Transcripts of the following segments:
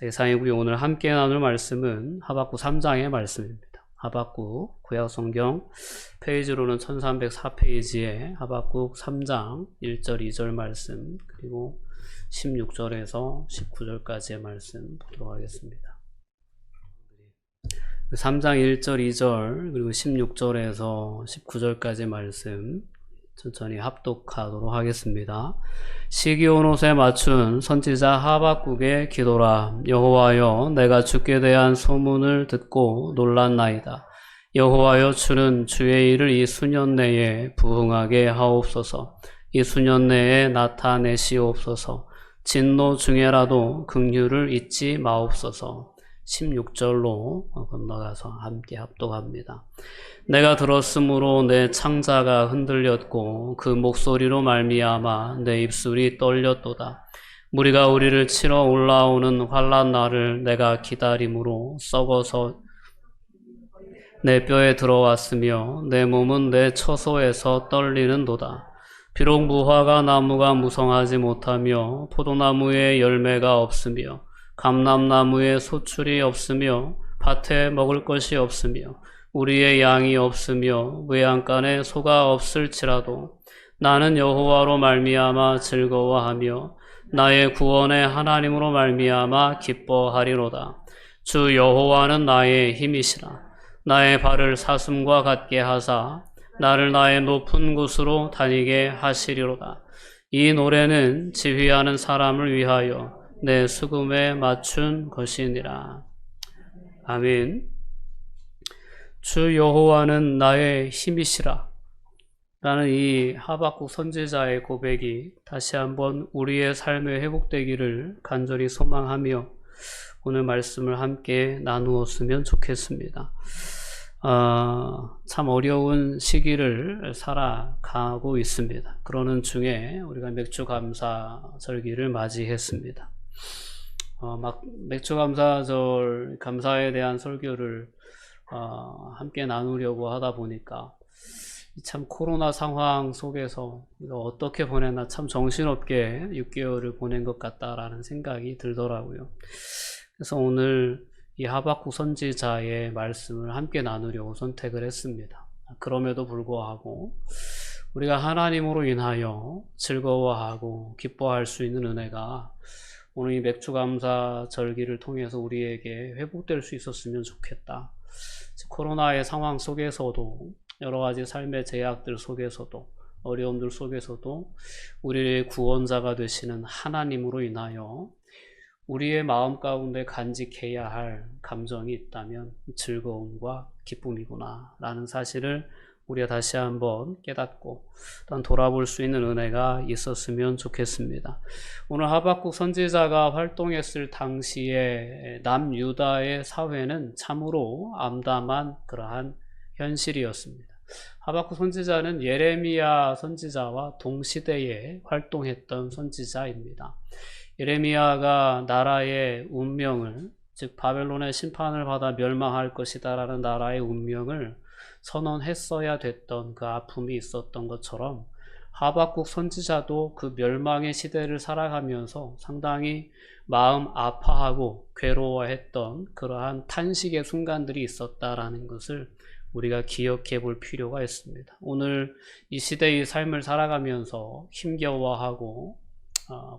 이상이고 오늘 함께 나눌 말씀은 하박국 3장의 말씀입니다. 하박국 구약성경 페이지로는 1304페이지에 하박국 3장 1절 2절 말씀 그리고 16절에서 19절까지의 말씀 보도록 하겠습니다. 3장 1절 2절 그리고 16절에서 19절까지의 말씀 천천히 합독하도록 하겠습니다. 시기온 옷에 맞춘 선지자 하박국의 기도라. 여호와여, 내가 주께 대한 소문을 듣고 놀랐나이다. 여호와여, 주는 주의 일을 이 수년 내에 부응하게 하옵소서. 이 수년 내에 나타내시옵소서. 진노 중에라도 긍휼을 잊지 마옵소서. 16절로 건너가서 함께 합독합니다. 내가 들었으므로 내 창자가 흔들렸고 그 목소리로 말미암아 내 입술이 떨렸도다. 무리가 우리를 치러 올라오는 환난 날을 내가 기다림으로 썩어서 내 뼈에 들어왔으며 내 몸은 내 처소에서 떨리는도다. 비록 무화과 나무가 무성하지 못하며 포도나무에 열매가 없으며 감람나무에 소출이 없으며 밭에 먹을 것이 없으며 우리의 양이 없으며 외양간에 소가 없을지라도 나는 여호와로 말미암아 즐거워하며 나의 구원의 하나님으로 말미암아 기뻐하리로다. 주 여호와는 나의 힘이시라. 나의 발을 사슴과 같게 하사 나를 나의 높은 곳으로 다니게 하시리로다. 이 노래는 지휘하는 사람을 위하여 내 수금에 맞춘 것이니라. 아멘. 주 여호와는 나의 힘이시라 라는 이 하박국 선지자의 고백이 다시 한번 우리의 삶에 회복되기를 간절히 소망하며 오늘 말씀을 함께 나누었으면 좋겠습니다. 참 어려운 시기를 살아가고 있습니다. 그러는 중에 우리가 맥주감사절기를 맞이했습니다. 맥주감사절 감사에 대한 설교를 함께 나누려고 하다 보니까 참 코로나 상황 속에서 어떻게 보내나 참 정신없게 6개월을 보낸 것 같다라는 생각이 들더라고요. 그래서 오늘 이 하박국 선지자의 말씀을 함께 나누려고 선택을 했습니다. 그럼에도 불구하고 우리가 하나님으로 인하여 즐거워하고 기뻐할 수 있는 은혜가 오늘 이 맥주감사 절기를 통해서 우리에게 회복될 수 있었으면 좋겠다. 코로나의 상황 속에서도 여러 가지 삶의 제약들 속에서도 어려움들 속에서도 우리의 구원자가 되시는 하나님으로 인하여 우리의 마음 가운데 간직해야 할 감정이 있다면 즐거움과 기쁨이구나 라는 사실을 우리가 다시 한번 깨닫고 또한 돌아볼 수 있는 은혜가 있었으면 좋겠습니다. 오늘 하박국 선지자가 활동했을 당시에 남유다의 사회는 참으로 암담한 그러한 현실이었습니다. 하박국 선지자는 예레미야 선지자와 동시대에 활동했던 선지자입니다. 예레미야가 나라의 운명을, 즉 바벨론의 심판을 받아 멸망할 것이다 라는 나라의 운명을 선언했어야 됐던 그 아픔이 있었던 것처럼 하박국 선지자도 그 멸망의 시대를 살아가면서 상당히 마음 아파하고 괴로워했던 그러한 탄식의 순간들이 있었다라는 것을 우리가 기억해 볼 필요가 있습니다. 오늘 이 시대의 삶을 살아가면서 힘겨워하고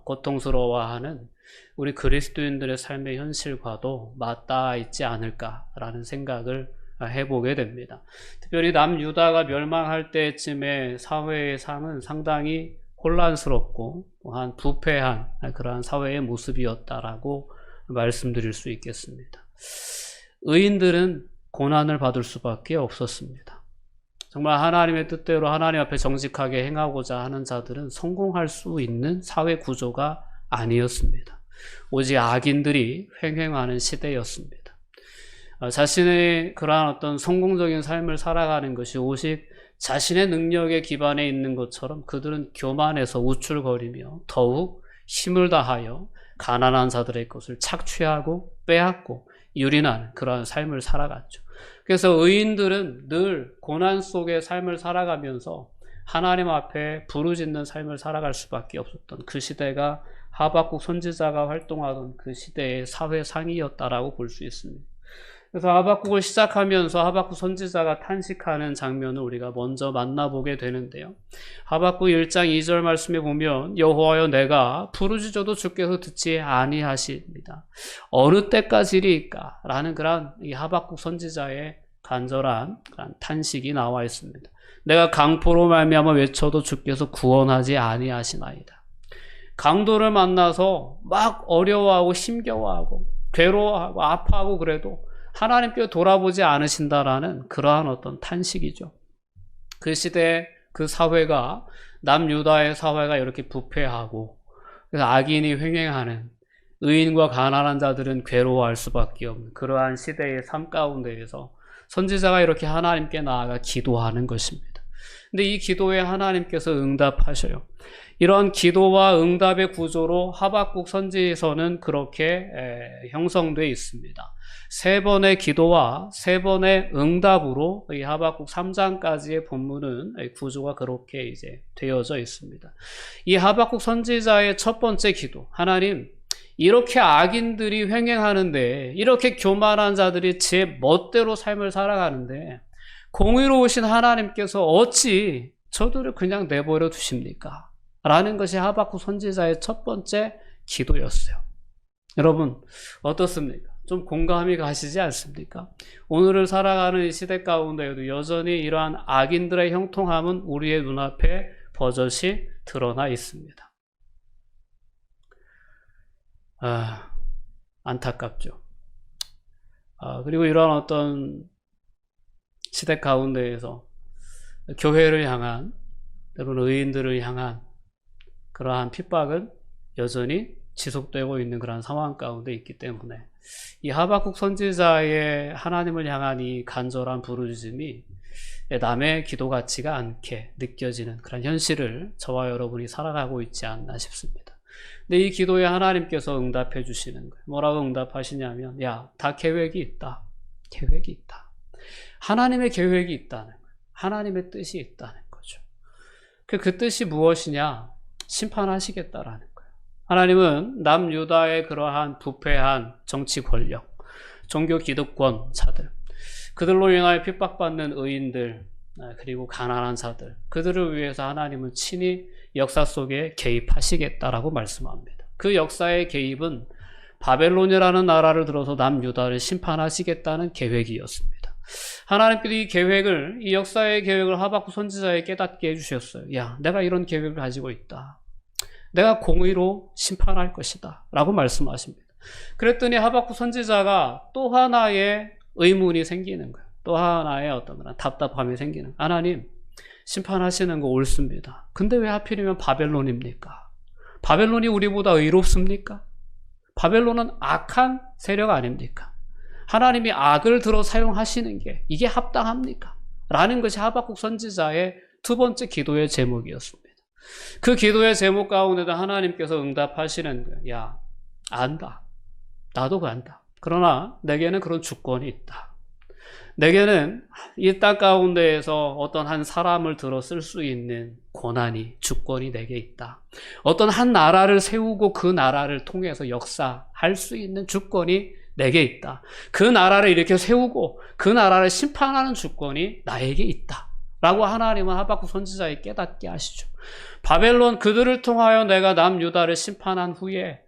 고통스러워하는 우리 그리스도인들의 삶의 현실과도 맞닿아 있지 않을까라는 생각을 해보게 됩니다. 특별히 남유다가 멸망할 때쯤에 사회의 상은 상당히 혼란스럽고 또한 부패한 그러한 사회의 모습이었다라고 말씀드릴 수 있겠습니다. 의인들은 고난을 받을 수밖에 없었습니다. 정말 하나님의 뜻대로 하나님 앞에 정직하게 행하고자 하는 자들은 성공할 수 있는 사회 구조가 아니었습니다. 오직 악인들이 횡행하는 시대였습니다. 자신의 그러한 어떤 성공적인 삶을 살아가는 것이 오직 자신의 능력에 기반해 있는 것처럼 그들은 교만해서 우쭐거리며 더욱 힘을 다하여 가난한 자들의 것을 착취하고 빼앗고 유린하는 그러한 삶을 살아갔죠. 그래서 의인들은 늘 고난 속의 삶을 살아가면서 하나님 앞에 부르짖는 삶을 살아갈 수밖에 없었던 그 시대가 하박국 선지자가 활동하던 그 시대의 사회상이었다라고 볼 수 있습니다. 그래서 하박국을 시작하면서 하박국 선지자가 탄식하는 장면을 우리가 먼저 만나보게 되는데요. 하박국 1장 2절 말씀에 보면 여호와여 내가 부르짖어도 주께서 듣지 아니하십니다. 어느 때까지리까? 라는 그런 이 하박국 선지자의 간절한 그런 탄식이 나와 있습니다. 내가 강포로 말미암아 외쳐도 주께서 구원하지 아니하시나이다. 강도를 만나서 막 어려워하고 힘겨워하고 괴로워하고 아파하고 그래도 하나님께 돌아보지 않으신다라는 그러한 어떤 탄식이죠. 그 시대에 그 사회가 남유다의 사회가 이렇게 부패하고 그래서 악인이 횡행하는 의인과 가난한 자들은 괴로워할 수밖에 없는 그러한 시대의 삶 가운데에서 선지자가 이렇게 하나님께 나아가 기도하는 것입니다. 근데 이 기도에 하나님께서 응답하셔요. 이런 기도와 응답의 구조로 하박국 선지서는 그렇게 형성되어 있습니다. 3번의 기도와 3번의 응답으로 이 하박국 3장까지의 본문은 구조가 그렇게 이제 되어져 있습니다. 이 하박국 선지자의 첫 번째 기도, 하나님, 이렇게 악인들이 횡행하는데, 이렇게 교만한 자들이 제 멋대로 삶을 살아가는데, 공의로우신 하나님께서 어찌 저들을 그냥 내버려 두십니까? 라는 것이 하박국 선지자의 첫 번째 기도였어요. 여러분, 어떻습니까? 좀 공감이 가시지 않습니까? 오늘을 살아가는 이 시대 가운데에도 여전히 이러한 악인들의 형통함은 우리의 눈앞에 버젓이 드러나 있습니다. 안타깝죠. 그리고 이러한 어떤 시대 가운데에서 교회를 향한, 때로는 의인들을 향한 그러한 핍박은 여전히 지속되고 있는 그런 상황 가운데 있기 때문에 이 하박국 선지자의 하나님을 향한 이 간절한 부르짖음이 남의 기도 같지가 않게 느껴지는 그런 현실을 저와 여러분이 살아가고 있지 않나 싶습니다. 근데 이 기도에 하나님께서 응답해 주시는 거예요. 뭐라고 응답하시냐면, 야, 다 계획이 있다. 계획이 있다. 하나님의 계획이 있다는 거예요. 하나님의 뜻이 있다는 거죠. 그 뜻이 무엇이냐? 심판하시겠다라는 거예요. 하나님은 남유다의 그러한 부패한 정치 권력, 종교 기득권자들, 그들로 인하여 핍박받는 의인들, 그리고 가난한 자들, 그들을 위해서 하나님은 친히 역사 속에 개입하시겠다라고 말씀합니다. 그 역사의 개입은 바벨론이라는 나라를 들어서 남유다를 심판하시겠다는 계획이었습니다. 하나님께서 이 계획을, 이 역사의 계획을 하박국 선지자에게 깨닫게 해주셨어요. 야, 내가 이런 계획을 가지고 있다. 내가 공의로 심판할 것이다. 라고 말씀하십니다. 그랬더니 하박국 선지자가 또 하나의 의문이 생기는 거예요. 또 하나의 어떤 답답함이 생기는 거예요. 하나님, 심판하시는 거 옳습니다. 근데 왜 하필이면 바벨론입니까? 바벨론이 우리보다 의롭습니까? 바벨론은 악한 세력 아닙니까? 하나님이 악을 들어 사용하시는 게 이게 합당합니까? 라는 것이 하박국 선지자의 두 번째 기도의 제목이었습니다. 그 기도의 제목 가운데도 하나님께서 응답하시는 거예요. 야, 안다. 나도 안다. 그러나 내게는 그런 주권이 있다. 내게는 이 땅 가운데에서 어떤 한 사람을 들어 쓸 수 있는 권한이, 주권이 내게 있다. 어떤 한 나라를 세우고 그 나라를 통해서 역사할 수 있는 주권이 내게 있다. 그 나라를 이렇게 세우고 그 나라를 심판하는 주권이 나에게 있다. 라고 하나님은 하박국 선지자에게 깨닫게 하시죠. 바벨론 그들을 통하여 내가 남유다를 심판한 후에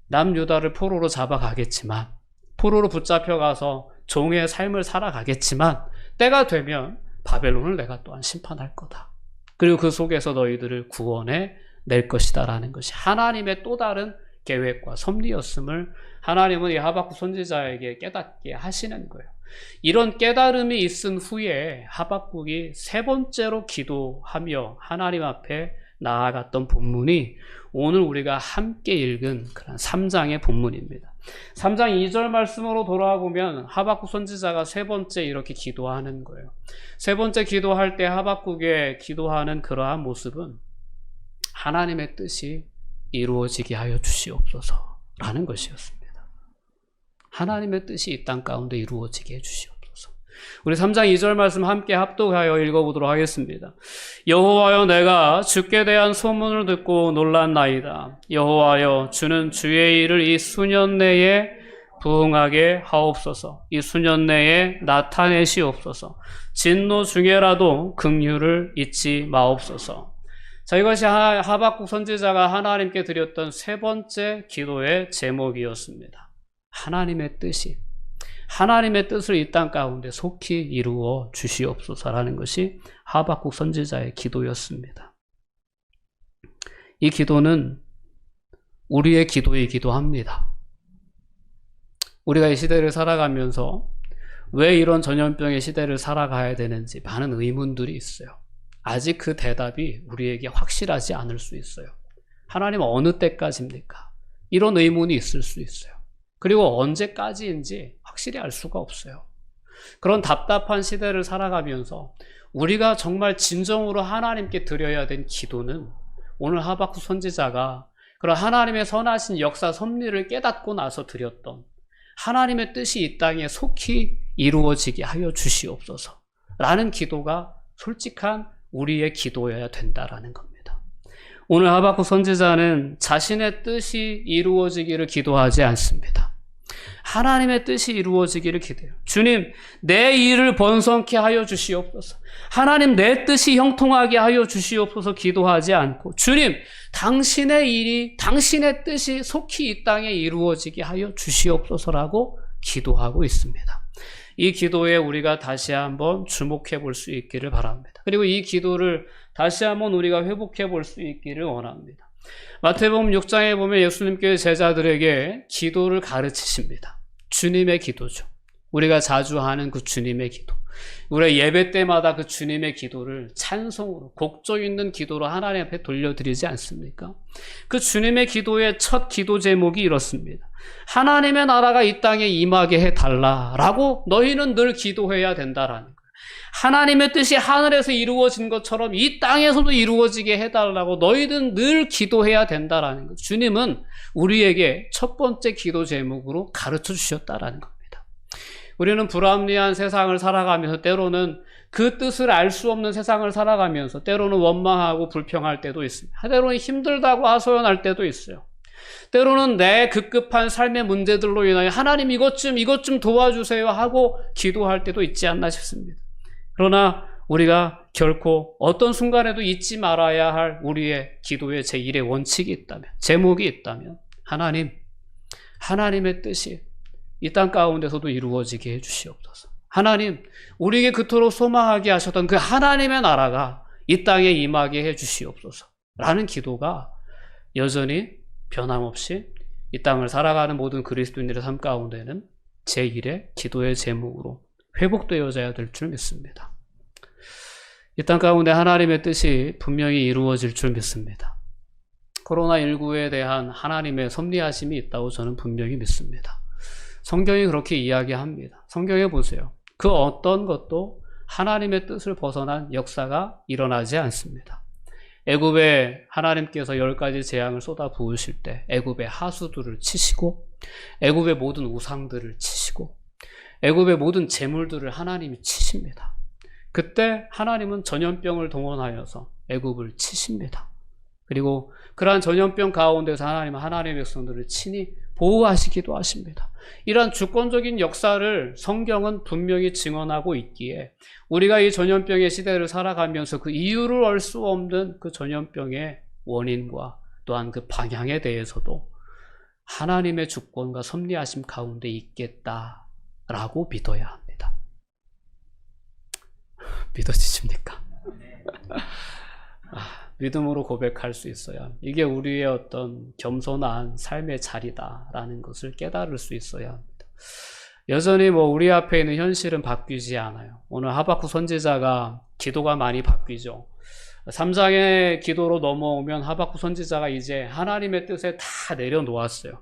남유다를 포로로 잡아가겠지만, 포로로 붙잡혀가서 종의 삶을 살아가겠지만, 때가 되면 바벨론을 내가 또한 심판할 거다. 그리고 그 속에서 너희들을 구원해 낼 것이다 라는 것이 하나님의 또 다른 계획과 섭리였음을 하나님은 이 하박국 선지자에게 깨닫게 하시는 거예요. 이런 깨달음이 있은 후에 하박국이 세 번째로 기도하며 하나님 앞에 나아갔던 본문이 오늘 우리가 함께 읽은 그런 3장의 본문입니다. 3장 2절 말씀으로 돌아보면 하박국 선지자가 세 번째 이렇게 기도하는 거예요. 세 번째 기도할 때 하박국의 기도하는 그러한 모습은 하나님의 뜻이 이루어지게 하여 주시옵소서 라는 것이었습니다. 하나님의 뜻이 이 땅 가운데 이루어지게 해 주시옵소서. 우리 3장 2절 말씀 함께 합독하여 읽어보도록 하겠습니다. 여호와여, 내가 주께 대한 소문을 듣고 놀랐나이다. 여호와여, 주는 주의 일을 이 수년 내에 부응하게 하옵소서. 이 수년 내에 나타내시옵소서. 진노 중에라도 긍휼을 잊지 마옵소서. 자, 이것이 하박국 선지자가 하나님께 드렸던 세 번째 기도의 제목이었습니다. 하나님의 뜻을 이 땅 가운데 속히 이루어 주시옵소서라는 것이 하박국 선지자의 기도였습니다. 이 기도는 우리의 기도이기도 합니다. 우리가 이 시대를 살아가면서 왜 이런 전염병의 시대를 살아가야 되는지 많은 의문들이 있어요. 아직 그 대답이 우리에게 확실하지 않을 수 있어요. 하나님은 어느 때까지입니까? 이런 의문이 있을 수 있어요. 그리고 언제까지인지 확실히 알 수가 없어요. 그런 답답한 시대를 살아가면서 우리가 정말 진정으로 하나님께 드려야 된 기도는 오늘 하박국 선지자가 그런 하나님의 선하신 역사 섭리를 깨닫고 나서 드렸던 하나님의 뜻이 이 땅에 속히 이루어지게 하여 주시옵소서 라는 기도가 솔직한 우리의 기도여야 된다라는 겁니다. 오늘 하박국 선지자는 자신의 뜻이 이루어지기를 기도하지 않습니다. 하나님의 뜻이 이루어지기를 기도해요. 주님, 내 일을 번성케 하여 주시옵소서. 하나님, 내 뜻이 형통하게 하여 주시옵소서 기도하지 않고, 주님, 당신의 일이, 당신의 뜻이 속히 이 땅에 이루어지게 하여 주시옵소서라고 기도하고 있습니다. 이 기도에 우리가 다시 한번 주목해 볼 수 있기를 바랍니다. 그리고 이 기도를 다시 한번 우리가 회복해 볼 수 있기를 원합니다. 마태복음 6장에 보면 예수님께서 제자들에게 기도를 가르치십니다. 주님의 기도죠. 우리가 자주 하는 그 주님의 기도. 우리가 예배 때마다 그 주님의 기도를 찬송으로, 곡조 있는 기도로 하나님 앞에 돌려드리지 않습니까? 그 주님의 기도의 첫 기도 제목이 이렇습니다. 하나님의 나라가 이 땅에 임하게 해달라라고 너희는 늘 기도해야 된다라는 거예요. 하나님의 뜻이 하늘에서 이루어진 것처럼 이 땅에서도 이루어지게 해달라고 너희는 늘 기도해야 된다라는 거예요. 주님은 우리에게 첫 번째 기도 제목으로 가르쳐 주셨다라는 겁니다. 우리는 불합리한 세상을 살아가면서 때로는 그 뜻을 알 수 없는 세상을 살아가면서 때로는 원망하고 불평할 때도 있습니다. 때로는 힘들다고 하소연할 때도 있어요. 때로는 내 급급한 삶의 문제들로 인하여 하나님 이것 좀 도와주세요 하고 기도할 때도 있지 않나 싶습니다. 그러나 우리가 결코 어떤 순간에도 잊지 말아야 할 우리의 기도의 제1의 원칙이 있다면, 제목이 있다면 하나님의 뜻이 이 땅 가운데서도 이루어지게 해주시옵소서. 하나님, 우리에게 그토록 소망하게 하셨던 그 하나님의 나라가 이 땅에 임하게 해주시옵소서 라는 기도가 여전히 변함없이 이 땅을 살아가는 모든 그리스도인들의 삶 가운데는 제1의 기도의 제목으로 회복되어져야 될 줄 믿습니다. 이 땅 가운데 하나님의 뜻이 분명히 이루어질 줄 믿습니다. 코로나19에 대한 하나님의 섭리하심이 있다고 저는 분명히 믿습니다. 성경이 그렇게 이야기합니다. 성경에 보세요. 그 어떤 것도 하나님의 뜻을 벗어난 역사가 일어나지 않습니다. 애굽에 하나님께서 10가지 재앙을 쏟아 부으실 때 애굽의 하수들을 치시고 애굽의 모든 우상들을 치시고 애굽의 모든 재물들을 하나님이 치십니다. 그때 하나님은 전염병을 동원하여서 애굽을 치십니다. 그리고 그러한 전염병 가운데서 하나님은 하나님의 백성들을 친히 보호하시기도 하십니다. 이러한 주권적인 역사를 성경은 분명히 증언하고 있기에 우리가 이 전염병의 시대를 살아가면서 그 이유를 알 수 없는 그 전염병의 원인과 또한 그 방향에 대해서도 하나님의 주권과 섭리하심 가운데 있겠다라고 믿어야 합니다. 믿어지십니까? 믿음으로 고백할 수 있어야, 이게 우리의 어떤 겸손한 삶의 자리다라는 것을 깨달을 수 있어야 합니다. 여전히 우리 앞에 있는 현실은 바뀌지 않아요. 오늘 하박국 선지자가 기도가 많이 바뀌죠. 3장의 기도로 넘어오면 하박국 선지자가 이제 하나님의 뜻에 다 내려놓았어요.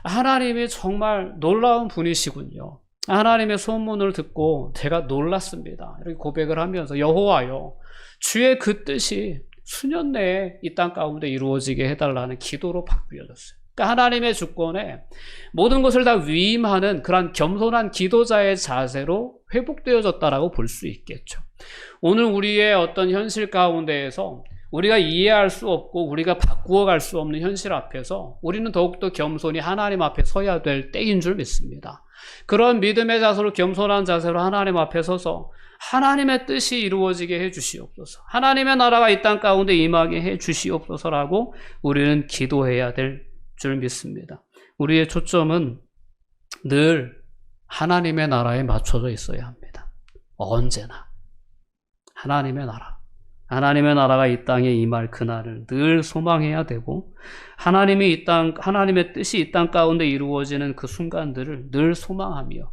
하나님이 정말 놀라운 분이시군요. 하나님의 소문을 듣고 제가 놀랐습니다. 이렇게 고백을 하면서 여호와여, 주의 그 뜻이 수년 내에 이 땅 가운데 이루어지게 해달라는 기도로 바뀌어졌어요. 그러니까 하나님의 주권에 모든 것을 다 위임하는 그런 겸손한 기도자의 자세로 회복되어졌다라고 볼 수 있겠죠. 오늘 우리의 어떤 현실 가운데에서 우리가 이해할 수 없고 우리가 바꾸어 갈 수 없는 현실 앞에서 우리는 더욱더 겸손히 하나님 앞에 서야 될 때인 줄 믿습니다. 그런 믿음의 자세로 겸손한 자세로 하나님 앞에 서서 하나님의 뜻이 이루어지게 해 주시옵소서, 하나님의 나라가 이 땅 가운데 임하게 해 주시옵소서라고 우리는 기도해야 될 줄 믿습니다. 우리의 초점은 늘 하나님의 나라에 맞춰져 있어야 합니다. 언제나 하나님의 나라, 하나님의 나라가 이 땅에 임할 그날을 늘 소망해야 되고, 하나님의 뜻이 이 땅 가운데 이루어지는 그 순간들을 늘 소망하며,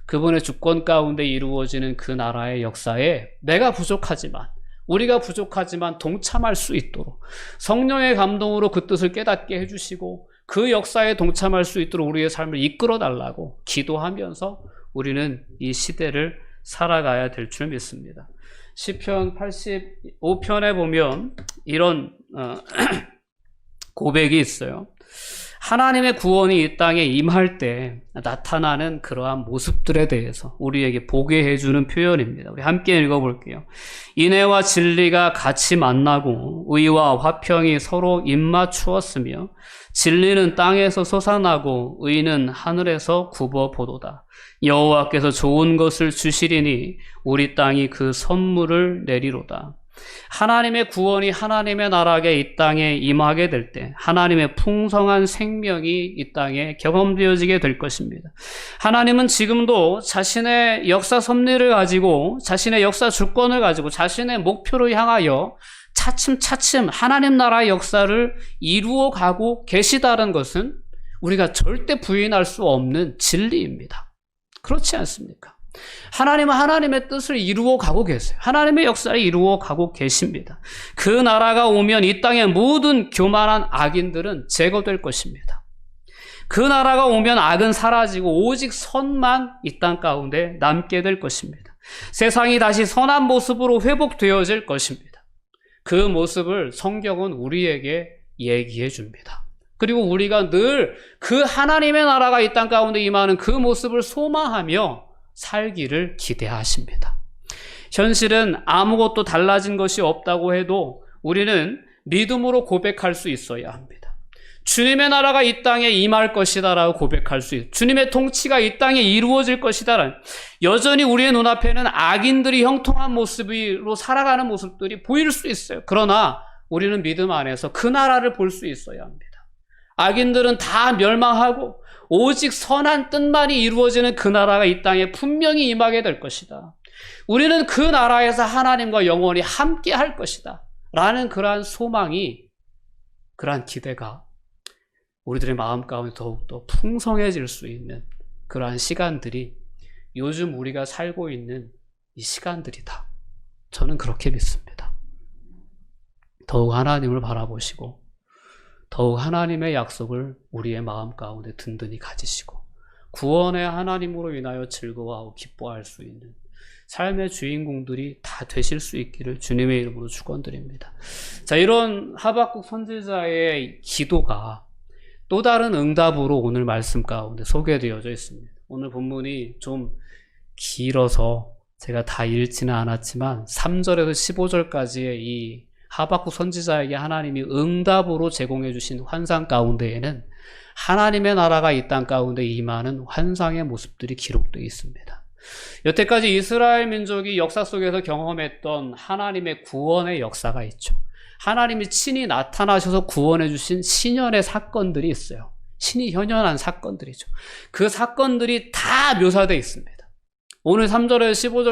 그분의 주권 가운데 이루어지는 그 나라의 역사에 우리가 부족하지만 동참할 수 있도록 성령의 감동으로 그 뜻을 깨닫게 해주시고 그 역사에 동참할 수 있도록 우리의 삶을 이끌어 달라고 기도하면서 우리는 이 시대를 살아가야 될 줄 믿습니다. 시편 85편에 보면 이런 고백이 있어요. 하나님의 구원이 이 땅에 임할 때 나타나는 그러한 모습들에 대해서 우리에게 보게 해주는 표현입니다. 우리 함께 읽어볼게요. 인애와 진리가 같이 만나고 의와 화평이 서로 입맞추었으며 진리는 땅에서 솟아나고 의는 하늘에서 굽어보도다. 여호와께서 좋은 것을 주시리니 우리 땅이 그 선물을 내리로다. 하나님의 구원이 하나님의 나라에 이 땅에 임하게 될 때 하나님의 풍성한 생명이 이 땅에 경험되어지게 될 것입니다. 하나님은 지금도 자신의 역사 섭리를 가지고 자신의 역사 주권을 가지고 자신의 목표를 향하여 차츰차츰 하나님 나라의 역사를 이루어 가고 계시다는 것은 우리가 절대 부인할 수 없는 진리입니다. 그렇지 않습니까? 하나님은 하나님의 뜻을 이루어 가고 계세요. 하나님의 역사를 이루어 가고 계십니다. 그 나라가 오면 이 땅의 모든 교만한 악인들은 제거될 것입니다. 그 나라가 오면 악은 사라지고 오직 선만 이 땅 가운데 남게 될 것입니다. 세상이 다시 선한 모습으로 회복되어질 것입니다. 그 모습을 성경은 우리에게 얘기해 줍니다. 그리고 우리가 늘 그 하나님의 나라가 이 땅 가운데 임하는 그 모습을 소망하며 살기를 기대하십니다. 현실은 아무것도 달라진 것이 없다고 해도 우리는 믿음으로 고백할 수 있어야 합니다. 주님의 나라가 이 땅에 임할 것이다 라고 고백할 수 있어요. 주님의 통치가 이 땅에 이루어질 것이다. 여전히 우리의 눈앞에는 악인들이 형통한 모습으로 살아가는 모습들이 보일 수 있어요. 그러나 우리는 믿음 안에서 그 나라를 볼 수 있어야 합니다. 악인들은 다 멸망하고 오직 선한 뜻만이 이루어지는 그 나라가 이 땅에 분명히 임하게 될 것이다. 우리는 그 나라에서 하나님과 영원히 함께 할 것이다 라는 그러한 소망이, 그러한 기대가 우리들의 마음 가운데 더욱더 풍성해질 수 있는 그러한 시간들이 요즘 우리가 살고 있는 이 시간들이다. 저는 그렇게 믿습니다. 더욱 하나님을 바라보시고 더욱 하나님의 약속을 우리의 마음 가운데 든든히 가지시고 구원의 하나님으로 인하여 즐거워하고 기뻐할 수 있는 삶의 주인공들이 다 되실 수 있기를 주님의 이름으로 축원드립니다. 자, 이런 하박국 선지자의 기도가 또 다른 응답으로 오늘 말씀 가운데 소개되어져 있습니다. 오늘 본문이 좀 길어서 제가 다 읽지는 않았지만 3절에서 15절까지의 이 하박국 선지자에게 하나님이 응답으로 제공해 주신 환상 가운데에는 하나님의 나라가 이 땅 가운데 임하는 환상의 모습들이 기록되어 있습니다. 여태까지 이스라엘 민족이 역사 속에서 경험했던 하나님의 구원의 역사가 있죠. 하나님이 친히 나타나셔서 구원해 주신 신현의 사건들이 있어요. 신이 현현한 사건들이죠. 그 사건들이 다 묘사되어 있습니다. 오늘 3절에서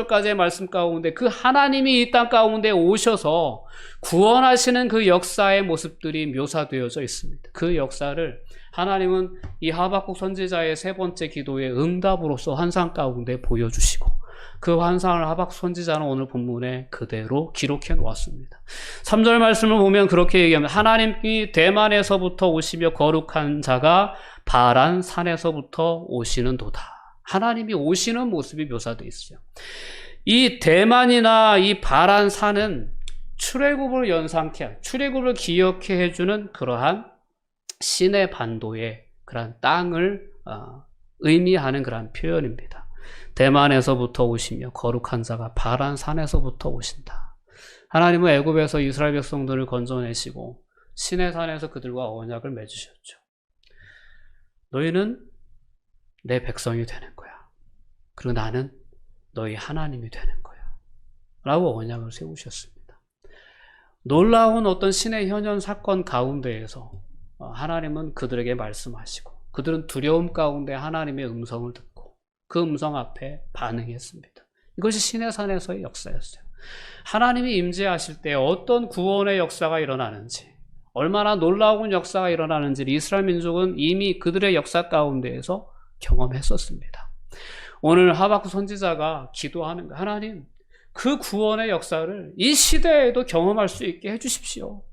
15절까지의 말씀 가운데 그 하나님이 이 땅 가운데 오셔서 구원하시는 그 역사의 모습들이 묘사되어져 있습니다. 그 역사를 하나님은 이 하박국 선지자의 세 번째 기도의 응답으로서 환상 가운데 보여주시고 그 환상을 하박국 선지자는 오늘 본문에 그대로 기록해 놓았습니다. 3절 말씀을 보면 그렇게 얘기합니다. 하나님이 대만에서부터 오시며 거룩한 자가 바란 산에서부터 오시는 도다. 하나님이 오시는 모습이 묘사되어 있어요. 이 대만이나 이 바란 산은 출애굽을 연상케, 출애굽을 기억해 해주는 그러한 시내 반도의 그런 땅을 의미하는 그런 표현입니다. 대만에서부터 오시며 거룩한 자가 바란 산에서부터 오신다. 하나님은 애굽에서 이스라엘 백성들을 건져내시고 시내산에서 그들과 언약을 맺으셨죠. 너희는 내 백성이 되는 거야. 그리고 나는 너희 하나님이 되는 거야. 라고 언약을 세우셨습니다. 놀라운 어떤 신의 현현 사건 가운데에서 하나님은 그들에게 말씀하시고 그들은 두려움 가운데 하나님의 음성을 듣고 그 음성 앞에 반응했습니다. 이것이 시내산에서의 역사였어요. 하나님이 임재하실 때 어떤 구원의 역사가 일어나는지, 얼마나 놀라운 역사가 일어나는지를 이스라엘 민족은 이미 그들의 역사 가운데에서 경험했었습니다. 오늘 하박국 선지자가 기도하는 거예요. 하나님, 그 구원의 역사를 이 시대에도 경험할 수 있게 해주십시오.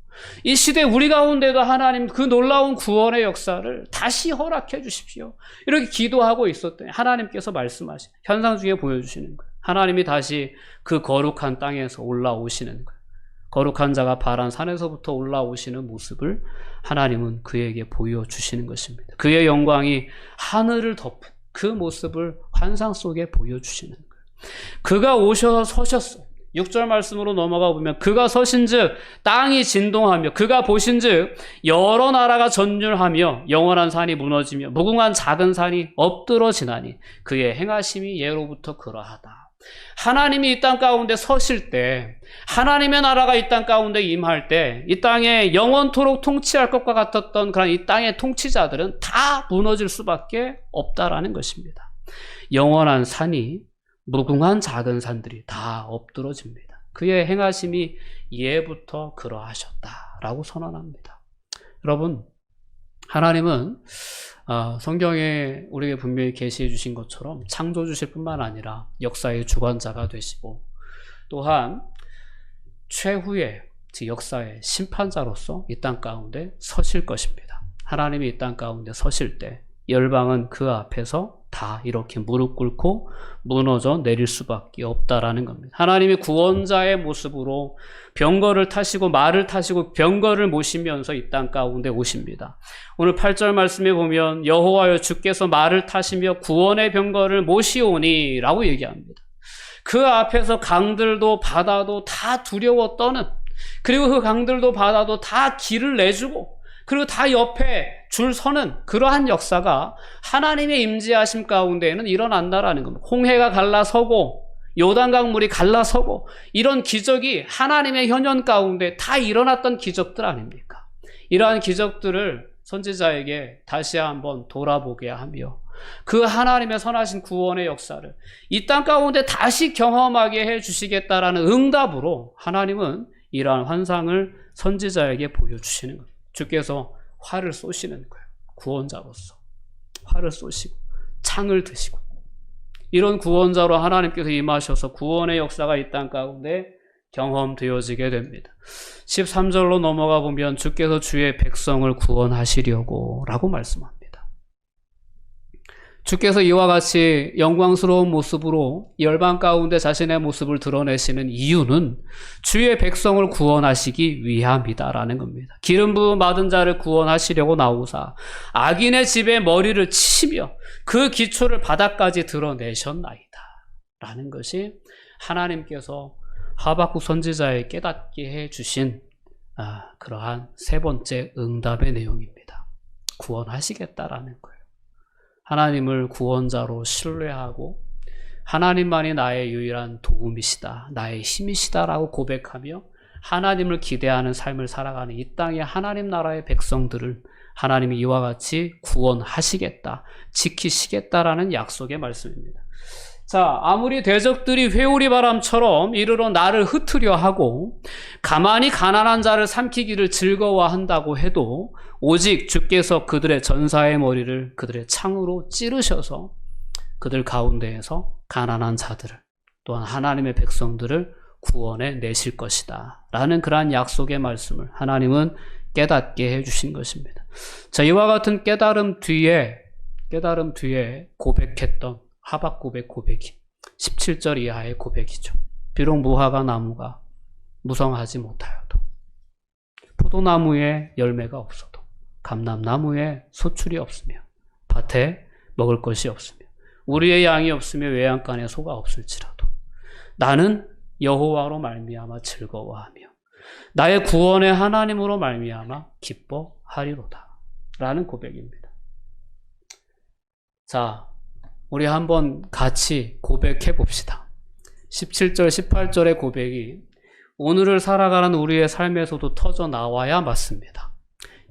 이 시대 우리 가운데도 하나님 그 놀라운 구원의 역사를 다시 허락해 주십시오. 이렇게 기도하고 있었더니 하나님께서 말씀하신 현상 중에 보여주시는 거예요. 하나님이 다시 그 거룩한 땅에서 올라오시는 거예요. 거룩한 자가 바란 산에서부터 올라오시는 모습을 하나님은 그에게 보여주시는 것입니다. 그의 영광이 하늘을 덮은 그 모습을 환상 속에 보여주시는 거예요. 그가 오셔서 서셨어요. 6절 말씀으로 넘어가 보면 그가 서신즉 땅이 진동하며 그가 보신즉 여러 나라가 전율하며 영원한 산이 무너지며 무궁한 작은 산이 엎드러지나니 그의 행하심이 예로부터 그러하다. 하나님이 이 땅 가운데 서실 때, 하나님의 나라가 이 땅 가운데 임할 때, 이 땅에 영원토록 통치할 것과 같았던 그런 이 땅의 통치자들은 다 무너질 수밖에 없다라는 것입니다. 영원한 산이, 무궁한 작은 산들이 다 엎드러집니다. 그의 행하심이 예부터 그러하셨다라고 선언합니다. 여러분, 하나님은 성경에 우리에게 분명히 계시해 주신 것처럼 창조주실 뿐만 아니라 역사의 주관자가 되시고 또한 최후의 역사의 심판자로서 이 땅 가운데 서실 것입니다. 하나님이 이 땅 가운데 서실 때 열방은 그 앞에서 다 이렇게 무릎 꿇고 무너져 내릴 수밖에 없다라는 겁니다. 하나님이 구원자의 모습으로 병거를 타시고 말을 타시고 병거를 모시면서 이 땅 가운데 오십니다. 오늘 8절 말씀에 보면 여호와여 주께서 말을 타시며 구원의 병거를 모시오니 라고 얘기합니다. 그 앞에서 강들도 바다도 다 두려워 떠는, 그리고 그 강들도 바다도 다 길을 내주고 그리고 다 옆에 줄 서는 그러한 역사가 하나님의 임재하심 가운데에는 일어난다라는 겁니다. 홍해가 갈라서고 요단강 물이 갈라서고 이런 기적이 하나님의 현현 가운데 다 일어났던 기적들 아닙니까? 이러한 기적들을 선지자에게 다시 한번 돌아보게 하며 그 하나님의 선하신 구원의 역사를 이 땅 가운데 다시 경험하게 해주시겠다라는 응답으로 하나님은 이러한 환상을 선지자에게 보여주시는 겁니다. 주께서 활을 쏘시는 거예요. 구원자로서 활을 쏘시고 창을 드시고 이런 구원자로 하나님께서 임하셔서 구원의 역사가 이 땅 가운데 경험되어지게 됩니다. 13절로 넘어가 보면 주께서 주의 백성을 구원하시려고 라고 말씀합니다. 주께서 이와 같이 영광스러운 모습으로 열방 가운데 자신의 모습을 드러내시는 이유는 주의 백성을 구원하시기 위함이다라는 겁니다. 기름 부음 받은 자를 구원하시려고 나오사 악인의 집에 머리를 치시며 그 기초를 바닥까지 드러내셨나이다 라는 것이 하나님께서 하박국 선지자에 깨닫게 해주신 그러한 세 번째 응답의 내용입니다. 구원하시겠다라는 거예요. 하나님을 구원자로 신뢰하고 하나님만이 나의 유일한 도움이시다, 나의 힘이시다라고 고백하며 하나님을 기대하는 삶을 살아가는 이 땅의 하나님 나라의 백성들을 하나님이 이와 같이 구원하시겠다, 지키시겠다라는 약속의 말씀입니다. 자, 아무리 대적들이 회오리 바람처럼 이르러 나를 흩으려 하고 가만히 가난한 자를 삼키기를 즐거워한다고 해도 오직 주께서 그들의 전사의 머리를 그들의 창으로 찌르셔서 그들 가운데에서 가난한 자들을 또한 하나님의 백성들을 구원해 내실 것이다 라는 그러한 약속의 말씀을 하나님은 깨닫게 해주신 것입니다. 자, 이와 같은 깨달음 뒤에 고백했던 하박국의 고백이 17절 이하의 고백이죠. 비록 무화과 나무가 무성하지 못하여도 포도나무에 열매가 없어도 감람나무에 소출이 없으며 밭에 먹을 것이 없으며 우리의 양이 없으며 외양간에 소가 없을지라도 나는 여호와로 말미암아 즐거워하며 나의 구원의 하나님으로 말미암아 기뻐하리로다 라는 고백입니다. 자, 우리 한번 같이 고백해 봅시다. 17절 18절의 고백이 오늘을 살아가는 우리의 삶에서도 터져 나와야 맞습니다.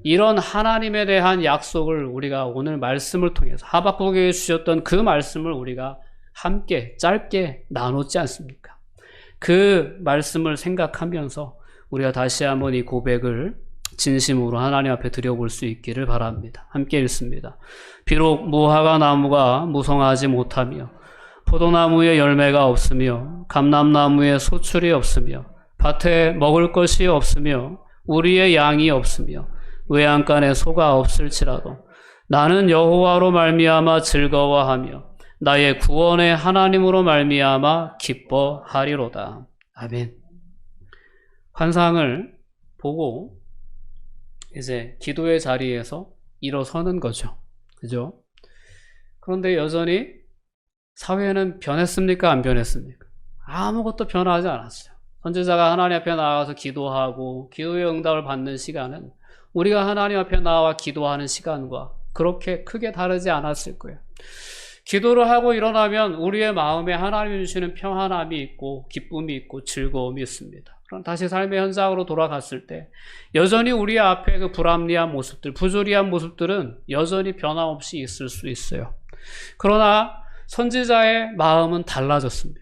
이런 하나님에 대한 약속을 우리가 오늘 말씀을 통해서 하박국에게 주셨던 그 말씀을 우리가 함께 짧게 나눴지 않습니까? 그 말씀을 생각하면서 우리가 다시 한번 이 고백을 진심으로 하나님 앞에 드려볼 수 있기를 바랍니다. 함께 읽습니다. 비록 무화과 나무가 무성하지 못하며 포도나무에 열매가 없으며 감람나무에 소출이 없으며 밭에 먹을 것이 없으며 우리의 양이 없으며 외양간에 소가 없을지라도 나는 여호와로 말미암아 즐거워하며 나의 구원의 하나님으로 말미암아 기뻐하리로다. 아멘. 환상을 보고 이제 기도의 자리에서 일어서는 거죠. 그죠? 그런데 여전히 사회는 변했습니까? 안 변했습니까? 아무것도 변하지 않았어요. 선지자가 하나님 앞에 나와서 기도하고 기도의 응답을 받는 시간은 우리가 하나님 앞에 나와 기도하는 시간과 그렇게 크게 다르지 않았을 거예요. 기도를 하고 일어나면 우리의 마음에 하나님이 주시는 평안함이 있고 기쁨이 있고 즐거움이 있습니다. 그럼 다시 삶의 현장으로 돌아갔을 때 여전히 우리 앞에 그 불합리한 모습들, 부조리한 모습들은 여전히 변함없이 있을 수 있어요. 그러나 선지자의 마음은 달라졌습니다.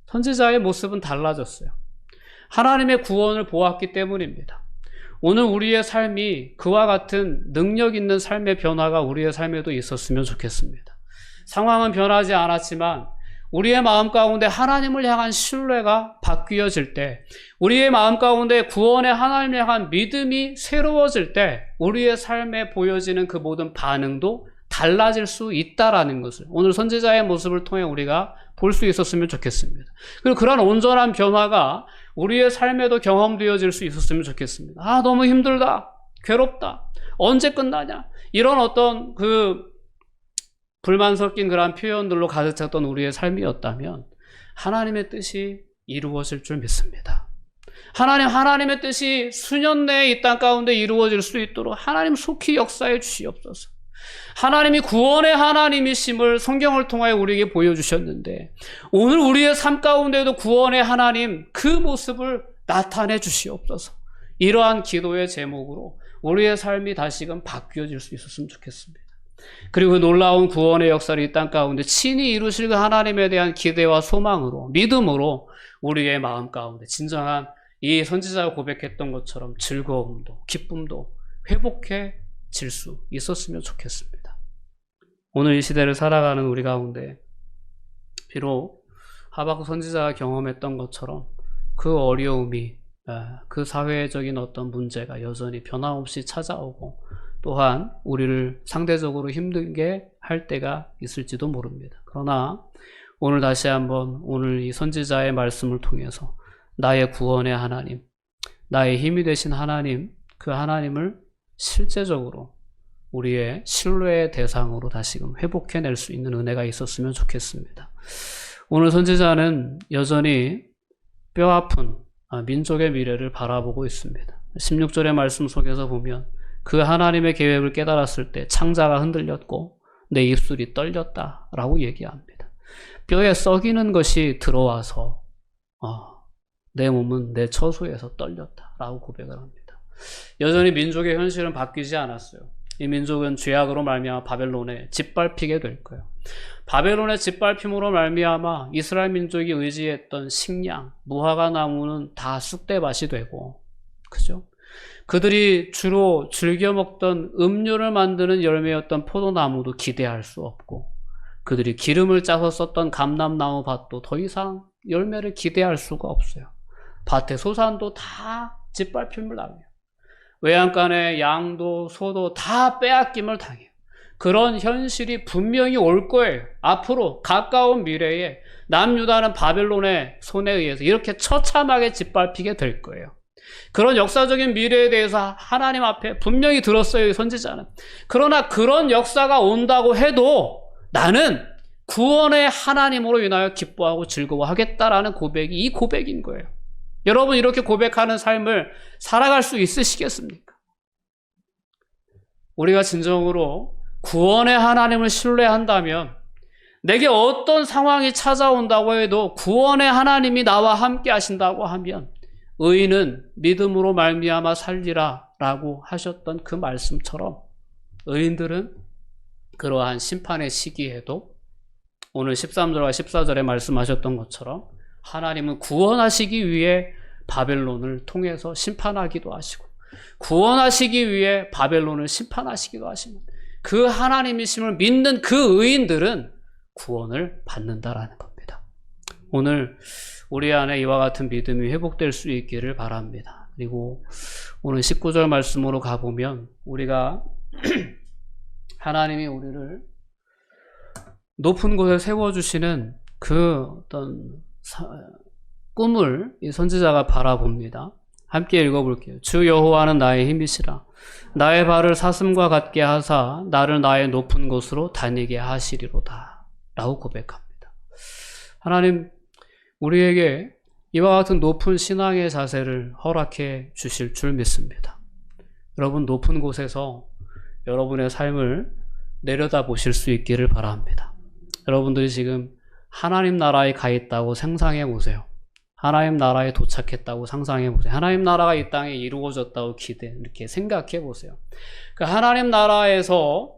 선지자의 모습은 달라졌어요. 하나님의 구원을 보았기 때문입니다. 오늘 우리의 삶이 그와 같은 능력 있는 삶의 변화가 우리의 삶에도 있었으면 좋겠습니다. 상황은 변하지 않았지만 우리의 마음 가운데 하나님을 향한 신뢰가 바뀌어질 때, 우리의 마음 가운데 구원의 하나님을 향한 믿음이 새로워질 때 우리의 삶에 보여지는 그 모든 반응도 달라질 수 있다라는 것을 오늘 선지자의 모습을 통해 우리가 볼 수 있었으면 좋겠습니다. 그리고 그런 온전한 변화가 우리의 삶에도 경험되어질 수 있었으면 좋겠습니다. 아, 너무 힘들다, 괴롭다, 언제 끝나냐, 이런 어떤 그 불만 섞인 그런 표현들로 가득 찼던 우리의 삶이었다면 하나님의 뜻이 이루어질 줄 믿습니다. 하나님의 뜻이 수년 내에 이 땅 가운데 이루어질 수 있도록 하나님 속히 역사해 주시옵소서. 하나님이 구원의 하나님이심을 성경을 통하여 우리에게 보여주셨는데 오늘 우리의 삶 가운데도 구원의 하나님 그 모습을 나타내 주시옵소서. 이러한 기도의 제목으로 우리의 삶이 다시금 바뀌어질 수 있었으면 좋겠습니다. 그리고 그 놀라운 구원의 역사를 이 땅 가운데 친히 이루실 그 하나님에 대한 기대와 소망으로, 믿음으로 우리의 마음 가운데 진정한 이 선지자가 고백했던 것처럼 즐거움도 기쁨도 회복해질 수 있었으면 좋겠습니다. 오늘 이 시대를 살아가는 우리 가운데 비록 하박국 선지자가 경험했던 것처럼 그 어려움이, 그 사회적인 어떤 문제가 여전히 변함없이 찾아오고 또한 우리를 상대적으로 힘들게 할 때가 있을지도 모릅니다. 그러나 오늘 다시 한번 오늘 이 선지자의 말씀을 통해서 나의 구원의 하나님, 나의 힘이 되신 하나님, 그 하나님을 실제적으로 우리의 신뢰의 대상으로 다시금 회복해낼 수 있는 은혜가 있었으면 좋겠습니다. 오늘 선지자는 여전히 뼈아픈 민족의 미래를 바라보고 있습니다. 16절의 말씀 속에서 보면 그 하나님의 계획을 깨달았을 때 창자가 흔들렸고 내 입술이 떨렸다라고 얘기합니다. 뼈에 썩이는 것이 들어와서 내 몸은 내 처소에서 떨렸다라고 고백을 합니다. 여전히 민족의 현실은 바뀌지 않았어요. 이 민족은 죄악으로 말미암아 바벨론에 짓밟히게 될 거예요. 바벨론의 짓밟힘으로 말미암아 이스라엘 민족이 의지했던 식량, 무화과 나무는 다 쑥대밭이 되고, 그죠? 그들이 주로 즐겨 먹던 음료를 만드는 열매였던 포도나무도 기대할 수 없고, 그들이 기름을 짜서 썼던 감람나무 밭도 더 이상 열매를 기대할 수가 없어요. 밭의 소산도 다 짓밟힘을 당해요. 외양간의 양도 소도 다 빼앗김을 당해요. 그런 현실이 분명히 올 거예요. 앞으로 가까운 미래에 남유다는 바벨론의 손에 의해서 이렇게 처참하게 짓밟히게 될 거예요. 그런 역사적인 미래에 대해서 하나님 앞에 분명히 들었어요, 선지자는. 그러나 그런 역사가 온다고 해도 나는 구원의 하나님으로 인하여 기뻐하고 즐거워하겠다라는 고백이 이 고백인 거예요. 여러분, 이렇게 고백하는 삶을 살아갈 수 있으시겠습니까? 우리가 진정으로 구원의 하나님을 신뢰한다면 내게 어떤 상황이 찾아온다고 해도 구원의 하나님이 나와 함께 하신다고 하면 의인은 믿음으로 말미암아 살리라 라고 하셨던 그 말씀처럼 의인들은 그러한 심판의 시기에도 오늘 13절과 14절에 말씀하셨던 것처럼 하나님은 구원하시기 위해 바벨론을 통해서 심판하기도 하시고 구원하시기 위해 바벨론을 심판하시기도 하시는 그 하나님이심을 믿는 그 의인들은 구원을 받는다라는 겁니다. 오늘 우리 안에 이와 같은 믿음이 회복될 수 있기를 바랍니다. 그리고 오늘 19절 말씀으로 가보면 우리가 하나님이 우리를 높은 곳에 세워주시는 그 어떤 꿈을 이 선지자가 바라봅니다. 함께 읽어볼게요. 주 여호와는 나의 힘이시라. 나의 발을 사슴과 같게 하사 나를 나의 높은 곳으로 다니게 하시리로다 라고 고백합니다. 하나님 우리에게 이와 같은 높은 신앙의 자세를 허락해 주실 줄 믿습니다. 여러분 높은 곳에서 여러분의 삶을 내려다보실 수 있기를 바랍니다. 여러분들이 지금 하나님 나라에 가 있다고 상상해 보세요. 하나님 나라에 도착했다고 상상해 보세요. 하나님 나라가 이 땅에 이루어졌다고 이렇게 생각해 보세요. 그 하나님 나라에서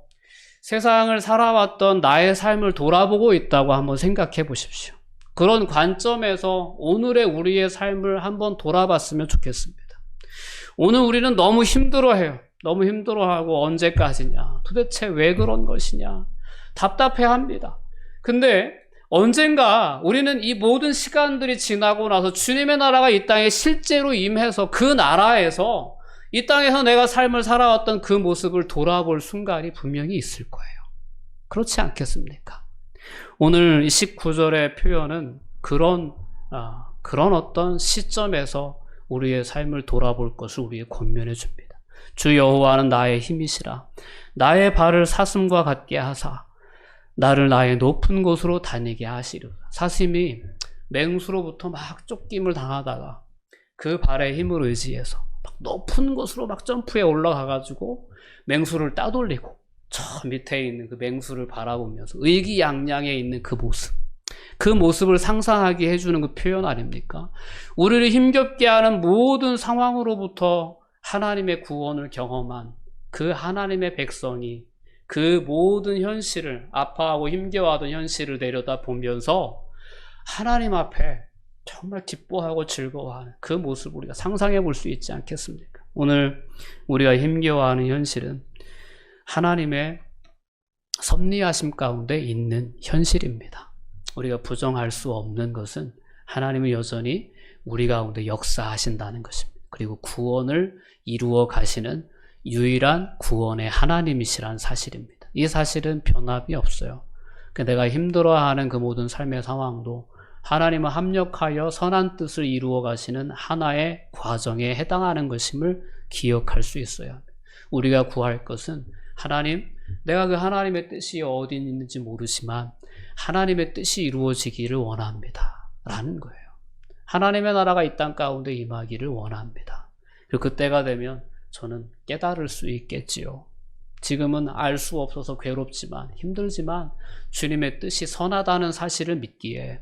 세상을 살아왔던 나의 삶을 돌아보고 있다고 한번 생각해 보십시오. 그런 관점에서 오늘의 우리의 삶을 한번 돌아봤으면 좋겠습니다. 오늘 우리는 너무 힘들어해요. 너무 힘들어하고 언제까지냐? 도대체 왜 그런 것이냐? 답답해합니다. 근데 언젠가 우리는 이 모든 시간들이 지나고 나서 주님의 나라가 이 땅에 실제로 임해서 그 나라에서 이 땅에서 내가 삶을 살아왔던 그 모습을 돌아볼 순간이 분명히 있을 거예요. 그렇지 않겠습니까? 오늘 이 19절의 표현은 그런 어떤 시점에서 우리의 삶을 돌아볼 것을 우리에게 권면해 줍니다. 주 여호와는 나의 힘이시라. 나의 발을 사슴과 같게 하사 나를 나의 높은 곳으로 다니게 하시리로다. 사슴이 맹수로부터 막 쫓김을 당하다가 그 발의 힘을 의지해서 막 높은 곳으로 막 점프해 올라가가지고 맹수를 따돌리고 저 밑에 있는 그 맹수를 바라보면서 의기양양해 있는 그 모습, 그 모습을 상상하게 해주는 그 표현 아닙니까? 우리를 힘겹게 하는 모든 상황으로부터 하나님의 구원을 경험한 그 하나님의 백성이 그 모든 현실을, 아파하고 힘겨워하던 현실을 내려다보면서 하나님 앞에 정말 기뻐하고 즐거워하는 그 모습을 우리가 상상해 볼 수 있지 않겠습니까? 오늘 우리가 힘겨워하는 현실은 하나님의 섭리하심 가운데 있는 현실입니다. 우리가 부정할 수 없는 것은 하나님은 여전히 우리 가운데 역사하신다는 것입니다. 그리고 구원을 이루어 가시는 유일한 구원의 하나님이시라는 사실입니다. 이 사실은 변함이 없어요. 내가 힘들어하는 그 모든 삶의 상황도 하나님은 합력하여 선한 뜻을 이루어 가시는 하나의 과정에 해당하는 것임을 기억할 수 있어요. 우리가 구할 것은 하나님, 내가 그 하나님의 뜻이 어디 있는지 모르지만 하나님의 뜻이 이루어지기를 원합니다 라는 거예요. 하나님의 나라가 이 땅 가운데 임하기를 원합니다. 그리고 그때가 되면 저는 깨달을 수 있겠지요. 지금은 알 수 없어서 괴롭지만 힘들지만 주님의 뜻이 선하다는 사실을 믿기에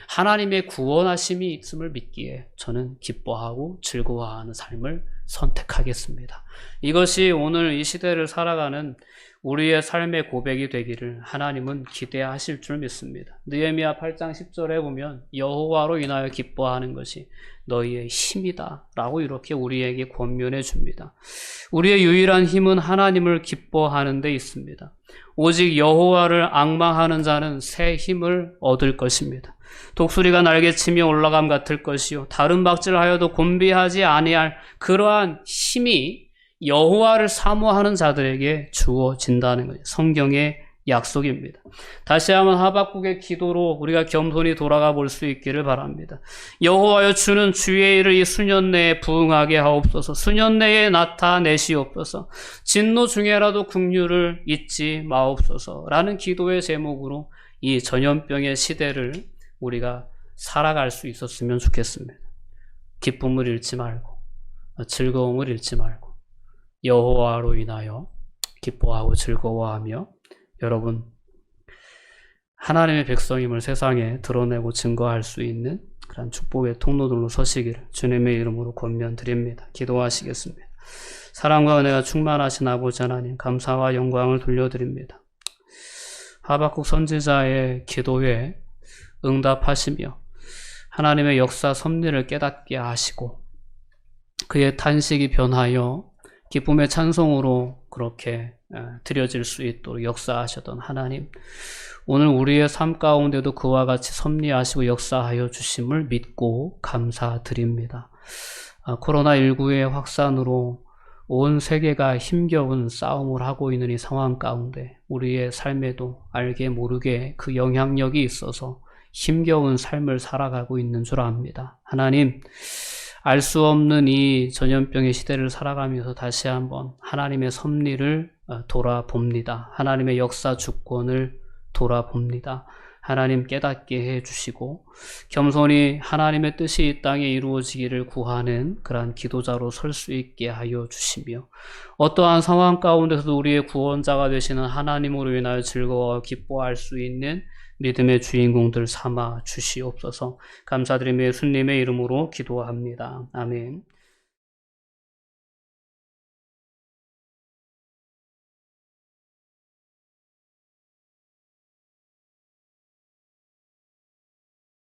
하나님의 구원하심이 있음을 믿기에 저는 기뻐하고 즐거워하는 삶을 선택하겠습니다. 이것이 오늘 이 시대를 살아가는 우리의 삶의 고백이 되기를 하나님은 기대하실 줄 믿습니다. 느헤미야 8장 10절에 보면 여호와로 인하여 기뻐하는 것이 너희의 힘이다 라고 이렇게 우리에게 권면해 줍니다. 우리의 유일한 힘은 하나님을 기뻐하는 데 있습니다. 오직 여호와를 앙망하는 자는 새 힘을 얻을 것입니다. 독수리가 날개치며 올라감 같을 것이요 다른 박질하여도 곤비하지 아니할 그러한 힘이 여호와를 사모하는 자들에게 주어진다는 거예요. 성경에 약속입니다. 다시 한번 하박국의 기도로 우리가 겸손히 돌아가 볼 수 있기를 바랍니다. 여호와여, 주는 주의 일을 이 수년 내에 부응하게 하옵소서. 수년 내에 나타내시옵소서. 진노 중에라도 긍휼을 잊지 마옵소서. 라는 기도의 제목으로 이 전염병의 시대를 우리가 살아갈 수 있었으면 좋겠습니다. 기쁨을 잃지 말고, 즐거움을 잃지 말고, 여호와로 인하여 기뻐하고 즐거워하며, 여러분 하나님의 백성임을 세상에 드러내고 증거할 수 있는 그런 축복의 통로들로 서시기를 주님의 이름으로 권면드립니다. 기도하시겠습니다. 사랑과 은혜가 충만하신 아버지 하나님, 감사와 영광을 돌려드립니다. 하박국 선지자의 기도에 응답하시며 하나님의 역사 섭리를 깨닫게 하시고 그의 탄식이 변하여 기쁨의 찬송으로 그렇게 드려질 수 있도록 역사하셨던 하나님, 오늘 우리의 삶 가운데도 그와 같이 섭리하시고 역사하여 주심을 믿고 감사드립니다. 코로나19의 확산으로 온 세계가 힘겨운 싸움을 하고 있는 이 상황 가운데 우리의 삶에도 알게 모르게 그 영향력이 있어서 힘겨운 삶을 살아가고 있는 줄 압니다. 하나님, 알 수 없는 이 전염병의 시대를 살아가면서 다시 한번 하나님의 섭리를 돌아봅니다. 하나님의 역사 주권을 돌아봅니다. 하나님 깨닫게 해주시고 겸손히 하나님의 뜻이 이 땅에 이루어지기를 구하는 그러한 기도자로 설 수 있게 하여 주시며 어떠한 상황 가운데서도 우리의 구원자가 되시는 하나님으로 인하여 즐거워 기뻐할 수 있는 믿음의 주인공들 삼아 주시옵소서. 감사드리며 예수님의 이름으로 기도합니다. 아멘.